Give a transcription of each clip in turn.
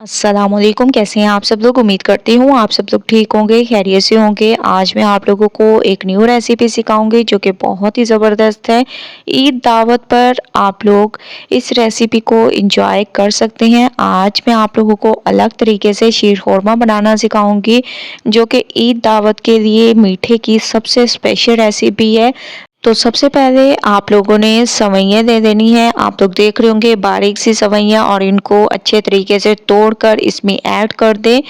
अस्सलामुअलैकुम, कैसे हैं आप सब लोग। उम्मीद करती हूँ आप सब लोग ठीक होंगे, खैरियत से होंगे। आज मैं आप लोगों को एक न्यू रेसिपी सिखाऊंगी जो कि बहुत ही ज़बरदस्त है। ईद दावत पर आप लोग इस रेसिपी को एंजॉय कर सकते हैं। आज मैं आप लोगों को अलग तरीके से शीर खुरमा बनाना सिखाऊंगी जो कि ईद दावत के लिए मीठे की सबसे स्पेशल रेसिपी है। तो सबसे पहले आप लोगों ने सवैयाँ ले लेनी है। आप लोग देख रहे होंगे बारीक सी सवैयाँ, और इनको अच्छे तरीके से तोड़कर इसमें ऐड कर दें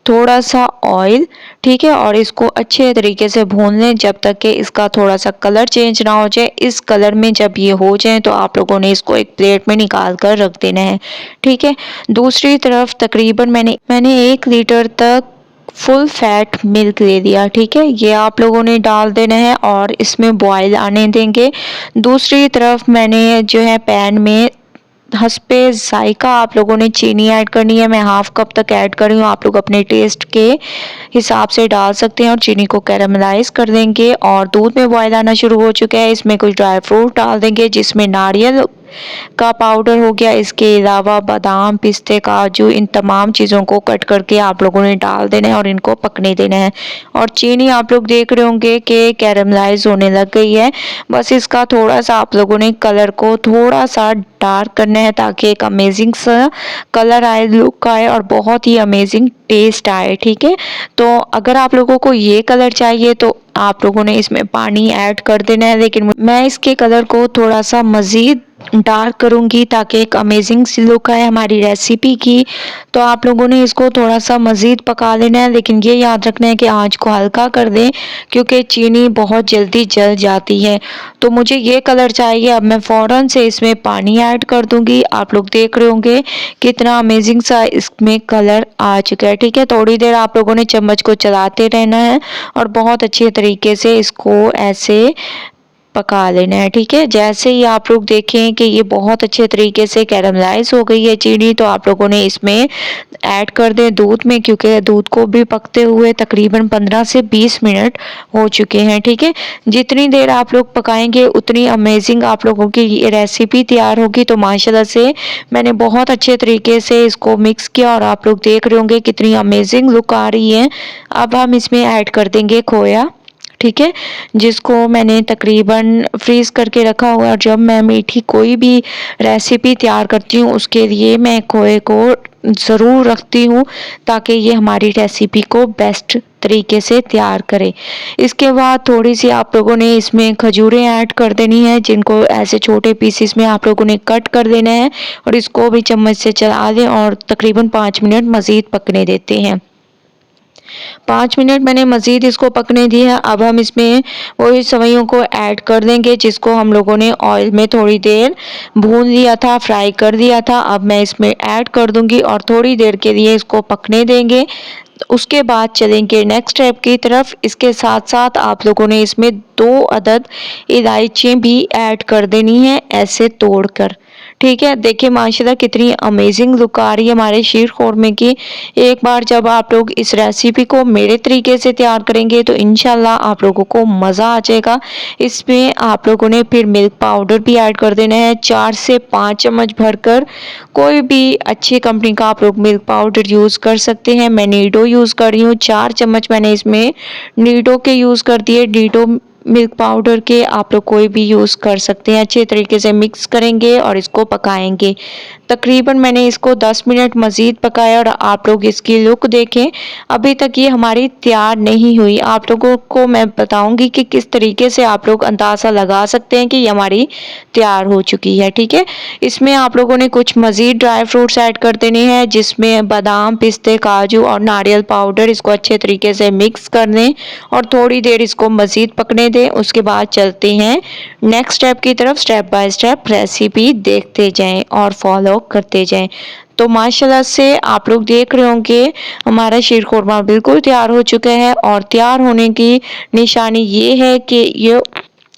थोड़ा सा ऑयल। ठीक है, और इसको अच्छे तरीके से भून लें जब तक कि इसका थोड़ा सा कलर चेंज ना हो जाए। इस कलर में जब ये हो जाए तो आप लोगों ने इसको एक प्लेट में निकाल कर रख देना है। ठीक है, दूसरी तरफ तकरीबन मैंने 1 लीटर तक फुल फैट मिल्क ले लिया। ठीक है, ये आप लोगों ने डाल देना है और इसमें बॉईल आने देंगे। दूसरी तरफ मैंने जो है पैन में हस्बे जायका आप लोगों ने चीनी ऐड करनी है। मैं हाफ कप तक ऐड कर रही हूँ, आप लोग अपने टेस्ट के हिसाब से डाल सकते हैं। और चीनी को कैरामलाइज कर देंगे और दूध में बॉयल आना शुरू हो चुका है। इसमें कुछ ड्राई फ्रूट डाल देंगे जिसमें नारियल का पाउडर हो गया, इसके अलावा बादाम, पिस्ते, काजू, इन तमाम चीज़ों को कट करके आप लोगों ने डाल देना है और इनको पकने देना है। और चीनी आप लोग देख रहे होंगे कि कैरामलाइज होने लग गई है। बस इसका थोड़ा सा आप लोगों ने कलर को थोड़ा सा डार्क करना है ताकि एक अमेजिंग सा कलर आए, लुक आए और बहुत ही अमेजिंग टेस्ट आए। ठीक है, तो अगर आप लोगों को ये कलर चाहिए तो आप लोगों ने इसमें पानी ऐड कर देना है, लेकिन मैं इसके कलर को थोड़ा सा मज़ीद डार्क करूंगी ताकि एक अमेजिंग सी लुक आए हमारी रेसिपी की। तो आप लोगों ने इसको थोड़ा सा मज़ीद पका लेना है, लेकिन ये याद रखना है कि आंच को हल्का कर दें क्योंकि चीनी बहुत जल्दी जल जाती है। तो मुझे ये कलर चाहिए। अब मैं फ़ौरन से इसमें पानी ऐड कर दूंगी। आप लोग देख रहे होंगे कितना अमेजिंग सा इसमें कलर आ चुका है। ठीक है, थोड़ी देर आप लोगों ने चम्मच को चलाते रहना है और बहुत अच्छे तरीके से इसको ऐसे पका लेना है। ठीक है, जैसे ही आप लोग देखें कि ये बहुत अच्छे तरीके से कैरामलाइज हो गई है चीनी, तो आप लोगों ने इसमें ऐड कर दें दूध में, क्योंकि दूध को भी पकते हुए तकरीबन 15 से 20 मिनट हो चुके हैं। ठीक है, जितनी देर आप लोग पकाएंगे उतनी अमेजिंग आप लोगों की ये रेसिपी तैयार होगी। तो माशाल्लाह से मैंने बहुत अच्छे तरीके से इसको मिक्स किया और आप लोग देख रहे होंगे कितनी अमेजिंग लुक आ रही है। अब हम इसमें ऐड कर देंगे खोया। ठीक है, जिसको मैंने तकरीबन फ्रीज़ करके रखा हुआ है। और जब मैं मीठी कोई भी रेसिपी तैयार करती हूँ उसके लिए मैं खोए को ज़रूर रखती हूँ ताकि ये हमारी रेसिपी को बेस्ट तरीके से तैयार करे। इसके बाद थोड़ी सी आप लोगों ने इसमें खजूरें ऐड कर देनी है, जिनको ऐसे छोटे पीसेस में आप लोगों ने कट कर देना है और इसको भी चम्मच से चला दें और तकरीबन 5 मिनट मज़ीद पकने देते हैं। 5 मिनट मैंने मज़ीद इसको पकने दिया। अब हम इसमें वही सेवइयों को ऐड कर देंगे जिसको हम लोगों ने ऑयल में थोड़ी देर भून लिया था, फ्राई कर दिया था। अब मैं इसमें ऐड कर दूंगी और थोड़ी देर के लिए इसको पकने देंगे। उसके बाद चलेंगे नेक्स्ट स्टेप की तरफ। इसके साथ साथ आप लोगों ने इसमें 2 अदद इलायची भी ऐड कर देनी है ऐसे तोड़कर। ठीक है, देखिए माशाल्लाह कितनी अमेजिंग लुक आ रही है हमारे शीर खोरमे की। एक बार जब आप लोग इस रेसिपी को मेरे तरीके से तैयार करेंगे तो इंशाल्लाह आप लोगों को मज़ा आ जाएगा। इसमें आप लोगों ने फिर मिल्क पाउडर भी ऐड कर देना है 4 से 5 चम्मच भरकर। कोई भी अच्छी कंपनी का आप लोग मिल्क पाउडर यूज़ कर सकते हैं। मैं नीडो यूज़ कर रही हूँ, 4 चम्मच मैंने इसमें नीडो के यूज़ कर दिए। नीडो मिल्क पाउडर के आप लोग कोई भी यूज़ कर सकते हैं। अच्छे तरीके से मिक्स करेंगे और इसको पकाएंगे। तकरीबन मैंने इसको 10 मिनट मज़ीद पकाया और आप लोग इसकी लुक देखें, अभी तक ये हमारी तैयार नहीं हुई। आप लोगों को मैं बताऊंगी कि किस तरीके से आप लोग अंदाज़ा लगा सकते हैं कि ये हमारी तैयार हो चुकी है। ठीक है, इसमें आप लोगों ने कुछ मज़ीद ड्राई फ्रूट्स ऐड कर देने हैं जिसमें बादाम, पिस्ते, काजू और नारियल पाउडर। इसको अच्छे तरीके से मिक्स कर दें और थोड़ी देर इसको मज़ीद पकने दें। उसके बाद चलते हैं नेक्स्ट स्टेप की तरफ। स्टेप बाय स्टेप रेसिपी देखते जाएं और फॉलो करते जाएं। तो माशाल्लाह से आप लोग देख रहे होंगे हमारा शीर खुरमा बिल्कुल तैयार हो चुका है और तैयार होने की निशानी ये है कि ये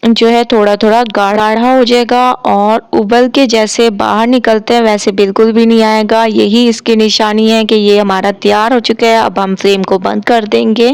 जो है थोड़ा-थोड़ा गाढ़ा हो जाएगा और उबल के जैसे बाहर निकलते हैं वैसे बिल्कुल भी नहीं आएगा। यही इसकी निशानी है कि ये हमारा तैयार हो चुका है। अब हम फ्लेम को बंद कर देंगे।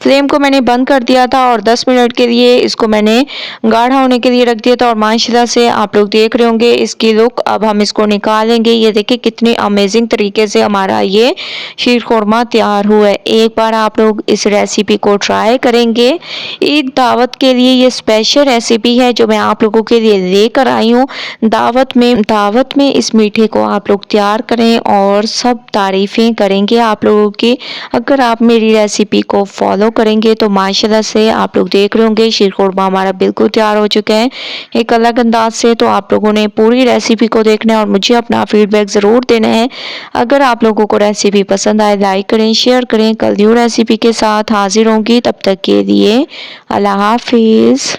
फ्लेम को मैंने बंद कर दिया था और 10 मिनट के लिए इसको मैंने गाढ़ा होने के लिए रख दिया था और माशाल्लाह से आप लोग देख रहे होंगे इसकी लुक। अब हम इसको निकालेंगे। ये देखिए कितनी अमेजिंग तरीके से हमारा ये शीर खुरमा तैयार हुआ है। एक बार आप लोग इस रेसिपी को ट्राई करेंगे। ईद दावत के लिए ये स्पेशल रेसिपी है जो मैं आप लोगों के लिए लेकर आई हूँ। दावत में इस मीठे को आप लोग तैयार करें और सब तारीफ़ें करेंगे आप लोगों की। अगर आप मेरी रेसिपी को फॉलो करेंगे तो माशाल्लाह से आप लोग देख रहे होंगे शीर खुरमा हमारा बिल्कुल तैयार हो चुका है एक अलग अंदाज से। तो आप लोगों ने पूरी रेसिपी को देखना है और मुझे अपना फीडबैक ज़रूर देना है। अगर आप लोगों को रेसिपी पसंद आए लाइक करें, शेयर करें। कल न्यू रेसिपी के साथ हाजिर होंगी, तब तक के लिए अल्लाह हाफिज़।